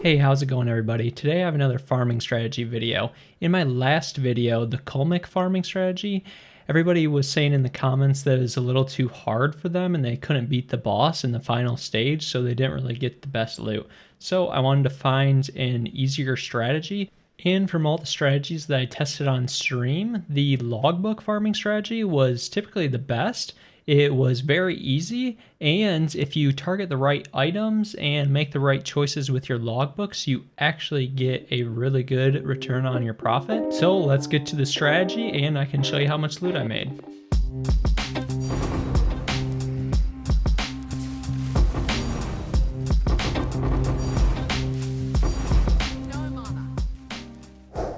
Hey, how's it going everybody? Today I have another farming strategy video. In my last video, the Kulmik farming strategy, everybody was saying in the comments that it was a little too hard for them and they couldn't beat the boss in the final stage, so they didn't really get the best loot. So I wanted to find an easier strategy. And from all the strategies that I tested on stream, the logbook farming strategy was typically the best. It was very easy, and if you target the right items and make the right choices with your logbooks, you actually get a really good return on your profit. So let's get to the strategy and I can show you how much loot I made.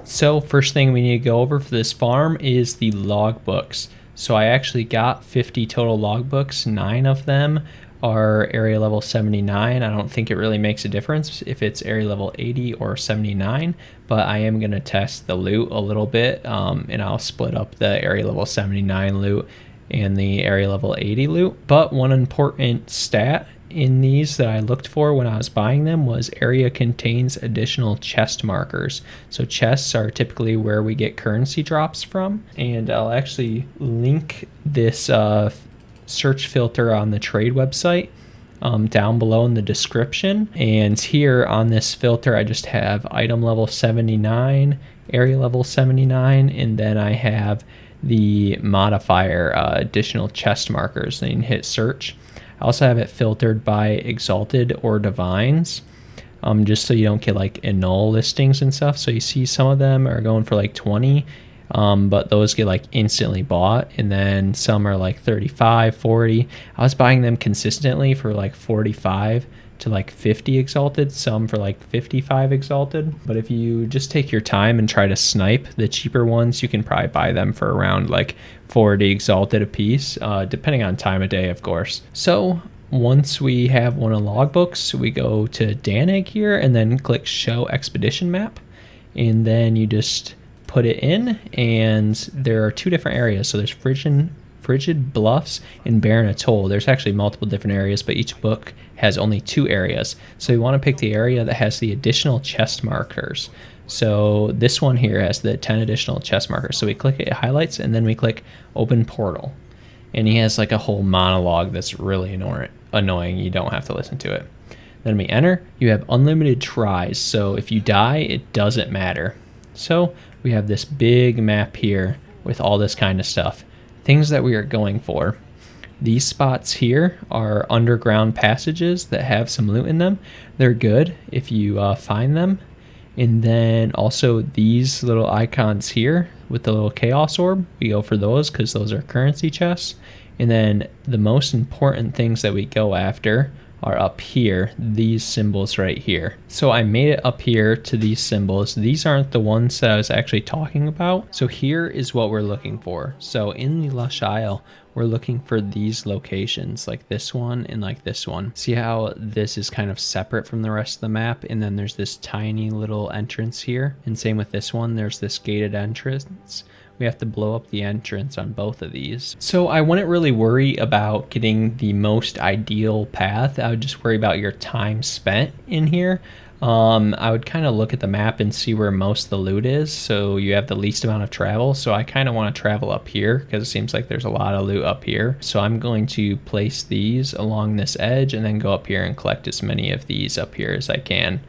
So first thing we need to go over for this farm is the logbooks. So I actually got 50 total logbooks. 9 of them are area level 79. I don't think it really makes a difference if it's area level 80 or 79, but I am going to test the loot a little bit, and I'll split up the area level 79 loot and the area level 80 loot. But one important stat in these that I looked for when I was buying them was area contains additional chest markers. So chests are typically where we get currency drops from, and I'll actually link this search filter on the trade website down below in the description. And here on this filter I just have item level 79, area level 79, and then I have the modifier additional chest markers. Then you can hit search. I also have it filtered by exalted or divines, just so you don't get like annul listings and stuff. So you see some of them are going for like 20, but those get like instantly bought, and then some are like 35, 40. I was buying them consistently for like 45 to like 50 exalted, some for like 55 exalted. But if you just take your time and try to snipe the cheaper ones, you can probably buy them for around like 40 exalted a piece, depending on time of day, of course. So once we have one of the logbooks, we go to Danig here and then click show expedition map, and then you just put it in, and there are 2 different areas. So there's Frigid Bluffs and Barren Atoll. There's actually multiple different areas, but each book has only 2 areas. So you want to pick the area that has the additional chest markers. So this one here has the 10 additional chest markers. So we click it, highlights, and then we click open portal. And he has like a whole monologue that's really annoying. You don't have to listen to it. Then we enter. You have unlimited tries. So if you die, it doesn't matter. So we have this big map here with all this kind of stuff. Things that we are going for. These spots here are underground passages that have some loot in them. They're good if you find them. And then also these little icons here with the little chaos orb, we go for those because those are currency chests. And then the most important things that we go after are up here, these symbols right here. So I made it up here to these symbols. These aren't the ones that I was actually talking about. So here is what we're looking for. So in the Lush Isle, we're looking for these locations, like this one and like this one. See how this is kind of separate from the rest of the map, and then there's this tiny little entrance here. And same with this one, there's this gated entrance. We have to blow up the entrance on both of these. So I wouldn't really worry about getting the most ideal path. I would just worry about your time spent in here. I would kind of look at the map and see where most of the loot is, so you have the least amount of travel. So I kind of want to travel up here because it seems like there's a lot of loot up here. So I'm going to place these along this edge and then go up here and collect as many of these up here as I can.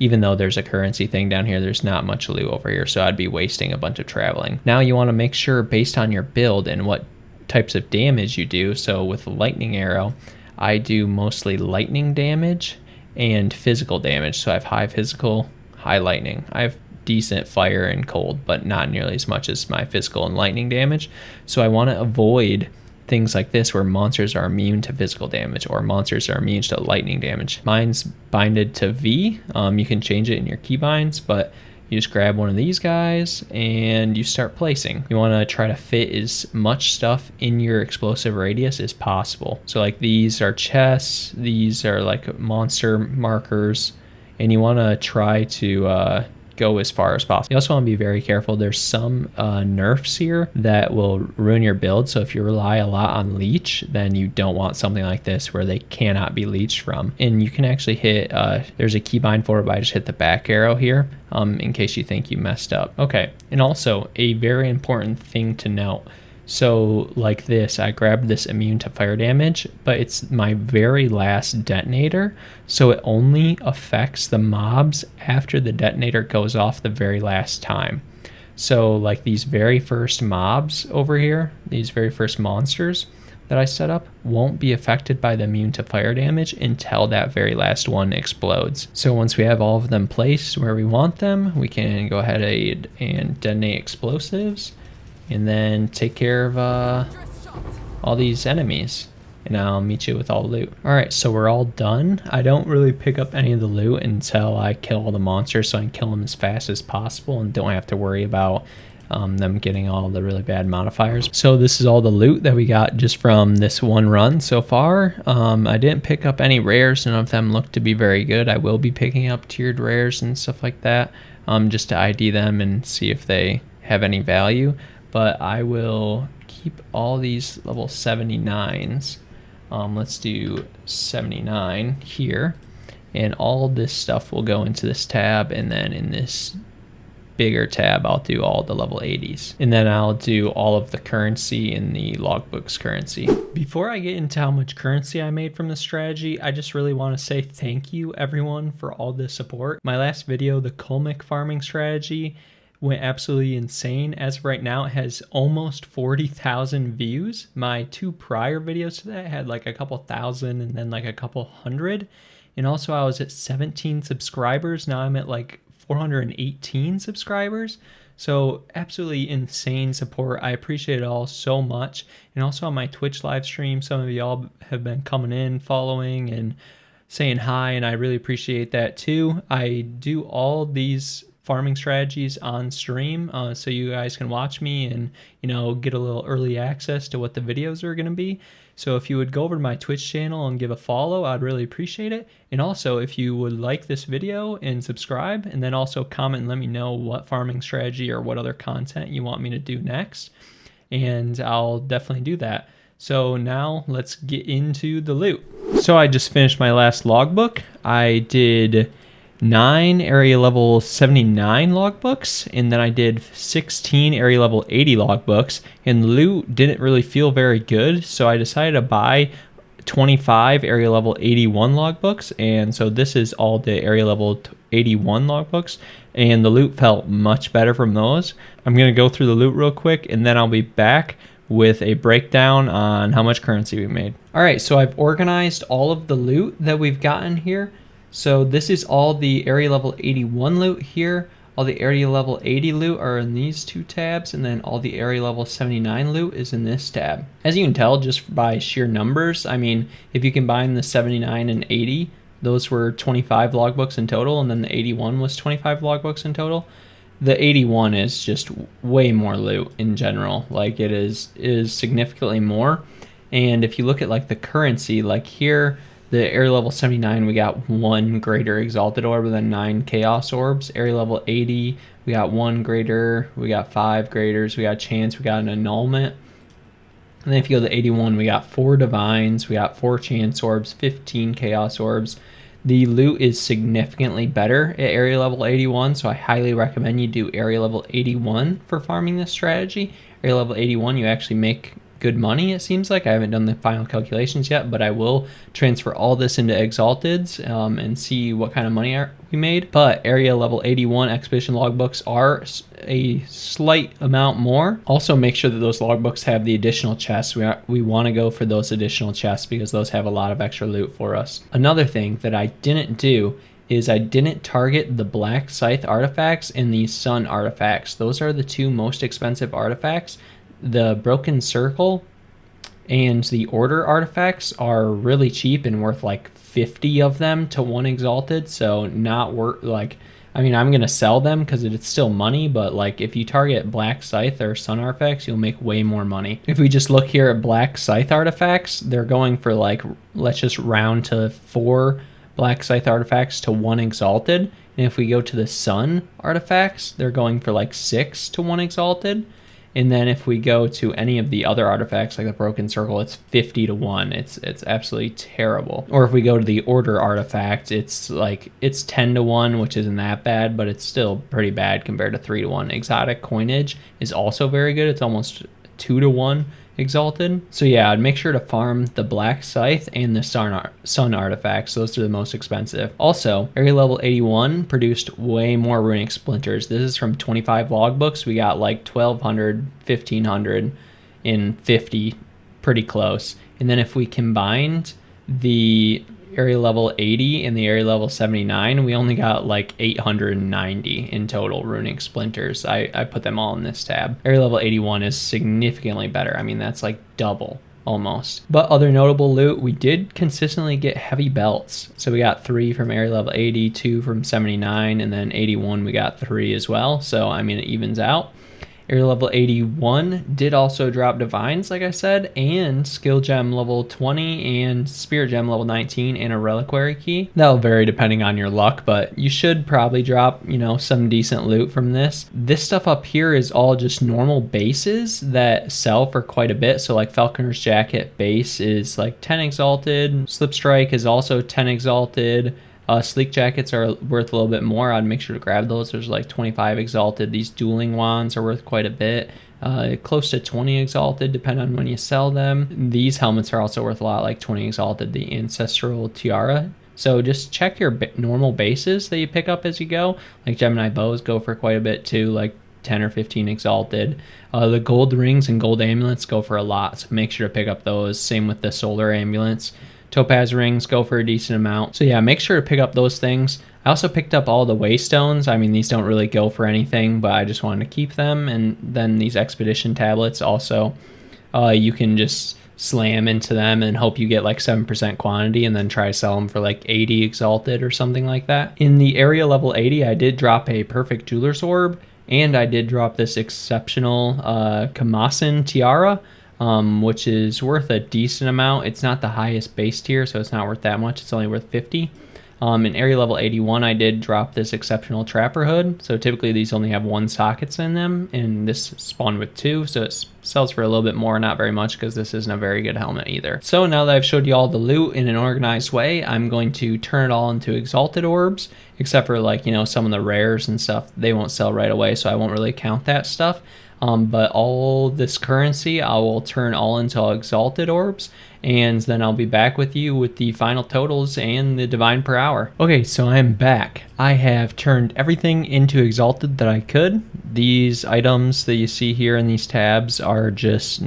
Even though there's a currency thing down here, there's not much loot over here, so I'd be wasting a bunch of traveling. Now you want to make sure based on your build and what types of damage you do. So with the lightning arrow, I do mostly lightning damage and physical damage. So I have high physical, high lightning. I have decent fire and cold, but not nearly as much as my physical and lightning damage. So I want to avoid things like this where monsters are immune to physical damage or monsters are immune to lightning damage. Mine's binded to V. You can change it in your keybinds, but you just grab one of these guys and you start placing. You want to try to fit as much stuff in your explosive radius as possible. So like these are chests, these are like monster markers, and you want to try to go as far as possible. You also want to be very careful. There's some nerfs here that will ruin your build. So if you rely a lot on leech, then you don't want something like this where they cannot be leached from. And you can actually hit, there's a keybind for it, but I just hit the back arrow here in case you think you messed up. Okay, and also a very important thing to note. So like this, I grabbed this immune to fire damage, but it's my very last detonator. So it only affects the mobs after the detonator goes off the very last time. So like these very first mobs over here, these very first monsters that I set up won't be affected by the immune to fire damage until that very last one explodes. So once we have all of them placed where we want them, we can go ahead and detonate explosives and then take care of all these enemies, and I'll meet you with all the loot. All right, so we're all done. I don't really pick up any of the loot until I kill all the monsters, so I can kill them as fast as possible and don't have to worry about them getting all the really bad modifiers. So this is all the loot that we got just from this one run so far. I didn't pick up any rares. None of them look to be very good. I will be picking up tiered rares and stuff like that just to ID them and see if they have any value. But I will keep all these level 79s. Let's do 79 here. And all this stuff will go into this tab. And then in this bigger tab, I'll do all the level 80s. And then I'll do all of the currency in the Logbooks currency. Before I get into how much currency I made from this strategy, I just really want to say thank you everyone for all the support. My last video, the Kulmik farming strategy, went absolutely insane. As of right now, it has almost 40,000 views. My two prior videos to that had like a couple thousand and then like a couple hundred. And also I was at 17 subscribers. Now I'm at like 418 subscribers. So absolutely insane support. I appreciate it all so much. And also on my Twitch live stream, some of y'all have been coming in, following and saying hi, and I really appreciate that too. I do all these farming strategies on stream so you guys can watch me and get a little early access to what the videos are going to be. So if you would go over to my Twitch channel and give a follow, I'd really appreciate it. And also if you would like this video and subscribe, and then also comment and let me know what farming strategy or what other content you want me to do next, and I'll definitely do that. So now let's get into the loot. So I just finished my last logbook. I did 9 area level 79 logbooks, and then I did 16 area level 80 logbooks, and loot didn't really feel very good, so I decided to buy 25 area level 81 logbooks, and so this is all the area level 81 logbooks, and the loot felt much better from those. I'm going to go through the loot real quick, and then I'll be back with a breakdown on how much currency we made. All right, so I've organized all of the loot that we've gotten here. So this is all the area level 81 loot here. All the area level 80 loot are in these two tabs, and then all the area level 79 loot is in this tab. As you can tell just by sheer numbers, I mean, if you combine the 79 and 80, those were 25 logbooks in total, and then the 81 was 25 logbooks in total. The 81 is just way more loot in general. Like it is significantly more. And if you look at like the currency, like here, the area level 79, we got 1 greater exalted orb and then 9 chaos orbs. Area level 80, we got 1 greater, we got 5 graders, we got chance, we got an annulment. And then if you go to 81, we got 4 divines, we got 4 chance orbs, 15 chaos orbs. The loot is significantly better at area level 81, so I highly recommend you do area level 81 for farming this strategy. Area level 81, you actually make good money, it seems like. I haven't done the final calculations yet, but I will transfer all this into Exalteds and see what kind of money we made. But area level 81 expedition logbooks are a slight amount more. Also make sure that those logbooks have the additional chests. We want to go for those additional chests because those have a lot of extra loot for us. Another thing that I didn't do is I didn't target the Black Scythe artifacts and the Sun artifacts. Those are the two most expensive artifacts. The Broken Circle and the Order artifacts are really cheap and worth like 50 of them to 1 exalted, so not worth, like, I mean, I'm gonna sell them because it's still money, but like if you target Black Scythe or Sun artifacts, you'll make way more money. If we just look here at Black Scythe artifacts, they're going for like, let's just round to 4 Black Scythe artifacts to 1 exalted, And if we go to the sun artifacts, they're going for like 6 to 1 exalted. And then if we go to any of the other artifacts like the broken circle, it's 50 to 1. It's absolutely terrible. Or if we go to the order artifact, it's 10 to 1, which isn't that bad, but it's still pretty bad compared to 3 to 1. Exotic coinage is also very good. It's almost 2 to 1 exalted. So yeah, I'd make sure to farm the black scythe and the sun artifacts. Those are the most expensive. Also, area level 81 produced way more runic splinters. This is from 25 logbooks. We got like 1200, 1500 in 50, pretty close. And then if we combined the area level 80 and the area level 79, we only got like 890 in total runic splinters. I put them all in this tab. Area level 81 is significantly better. I mean, that's like double almost. But other notable loot, we did consistently get heavy belts. So we got 3 from area level 80, 2 from 79, and then 81 we got 3 as well. So I mean, it evens out. Area level 81 did also drop divines, like I said, and skill gem level 20 and spirit gem level 19 and a reliquary key. That'll vary depending on your luck, but you should probably drop, some decent loot from this. This stuff up here is all just normal bases that sell for quite a bit. So like Falconer's Jacket base is like 10 exalted. Slip Strike is also 10 exalted. Sleek jackets are worth a little bit more. I'd make sure to grab those. There's like 25 exalted. These dueling wands are worth quite a bit. Close to 20 exalted, depending on when you sell them. These helmets are also worth a lot, like 20 exalted. The ancestral tiara. So just check your normal bases that you pick up as you go. Like Gemini bows go for quite a bit too, like 10 or 15 exalted. The gold rings and gold amulets go for a lot, so make sure to pick up those. Same with the solar ambulance. Topaz rings go for a decent amount. So yeah, make sure to pick up those things. I also picked up all the waystones. I mean, these don't really go for anything, but I just wanted to keep them. And then these expedition tablets also, you can just slam into them and hope you get like 7% quantity and then try to sell them for like 80 exalted or something like that. In the area level 80, I did drop a perfect jeweler's orb, and I did drop this exceptional Kamasin tiara, which is worth a decent amount. It's not the highest base tier, so it's not worth that much. It's only worth 50. In area level 81, I did drop this exceptional trapper hood. So typically these only have 1 sockets in them, and this spawned with 2, so it sells for a little bit more, not very much, because this isn't a very good helmet either. So now that I've showed you all the loot in an organized way, I'm going to turn it all into exalted orbs, except for like, some of the rares and stuff. They won't sell right away, so I won't really count that stuff. But all this currency I will turn all into exalted orbs, and then I'll be back with you with the final totals and the divine per hour. Okay, so I'm back. I have turned everything into exalted that I could. These items that you see here in these tabs are just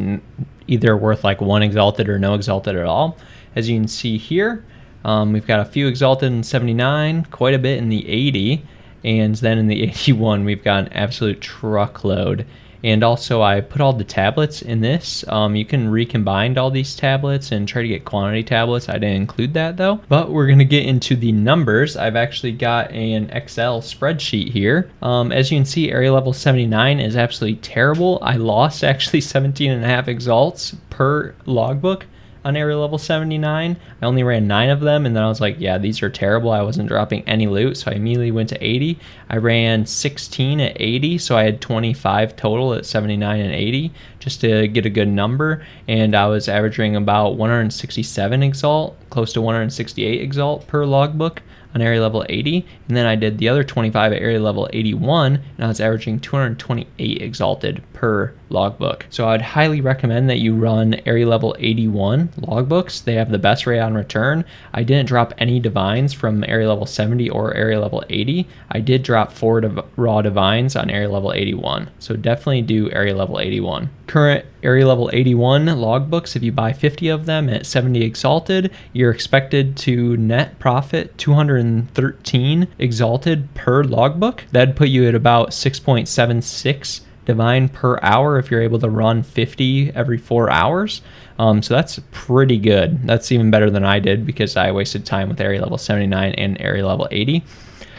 either worth like 1 exalted or no exalted at all. As you can see here, we've got a few exalted in 79, quite a bit in the 80, and then in the 81 we've got an absolute truckload. And also I put all the tablets in this. You can recombine all these tablets and try to get quantity tablets. I didn't include that though. But we're going to get into the numbers. I've actually got an Excel spreadsheet here. As you can see, area level 79 is absolutely terrible. I lost actually 17.5 exalts per logbook on area level 79. I only ran 9 of them, and then I was like, yeah, these are terrible. I wasn't dropping any loot, so I immediately went to 80. I ran 16 at 80, so I had 25 total at 79 and 80 just to get a good number, and I was averaging about 167 exalt, close to 168 exalt per logbook on area level 80, and then I did the other 25 at area level 81, and I was averaging 228 exalted per logbook. So I'd highly recommend that you run area level 81 logbooks. They have the best rate on return. I didn't drop any divines from area level 70 or area level 80. I did drop 4 raw divines on area level 81, so definitely do area level 81. Current area level 81 logbooks, if you buy 50 of them at 70 exalted, you're expected to net profit 213 exalted per logbook. That'd put you at about 6.76 divine per hour if you're able to run 50 every 4 hours. So that's pretty good. That's even better than I did because I wasted time with area level 79 and area level 80.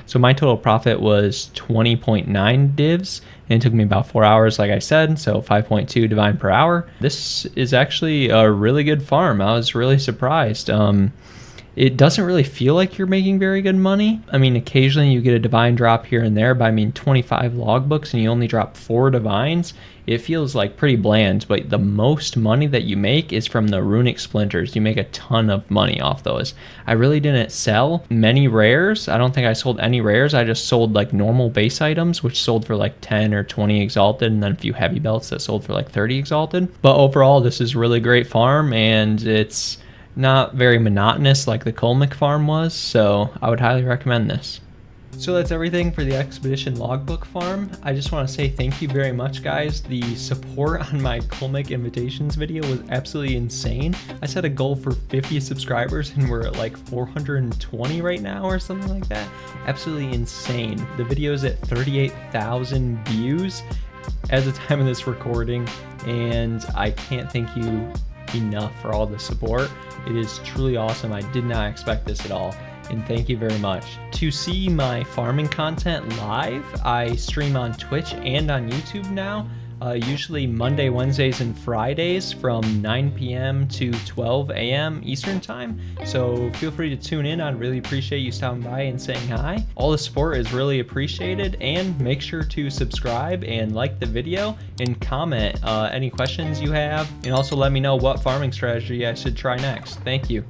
So my total profit was 20.9 divs, and it took me about 4 hours, like I said, so 5.2 divine per hour. This is actually a really good farm. I was really surprised. it doesn't really feel like you're making very good money. I mean, occasionally you get a divine drop here and there, but I mean, 25 logbooks and you only drop 4 divines. It feels like pretty bland, but the most money that you make is from the runic splinters. You make a ton of money off those. I really didn't sell many rares. I don't think I sold any rares. I just sold like normal base items, which sold for like 10 or 20 exalted, and then a few heavy belts that sold for like 30 exalted. But overall, this is a really great farm, and it's not very monotonous like the Kolmik farm was, so I would highly recommend this. So that's everything for the Expedition Logbook farm. I just want to say thank you very much, guys. The support on my Kolmik Invitations video was absolutely insane. I set a goal for 50 subscribers and we're at like 420 right now or something like that. Absolutely insane. The video is at 38,000 views as the time of this recording, and I can't thank you enough for all the support. It is truly awesome. I did not expect this at all, and thank you very much. To see my farming content live, I stream on Twitch and on YouTube now, usually Monday, Wednesdays, and Fridays from 9 p.m. to 12 a.m. Eastern time. So feel free to tune in. I'd really appreciate you stopping by and saying hi. All the support is really appreciated, and make sure to subscribe and like the video and comment any questions you have, and also let me know what farming strategy I should try next. Thank you.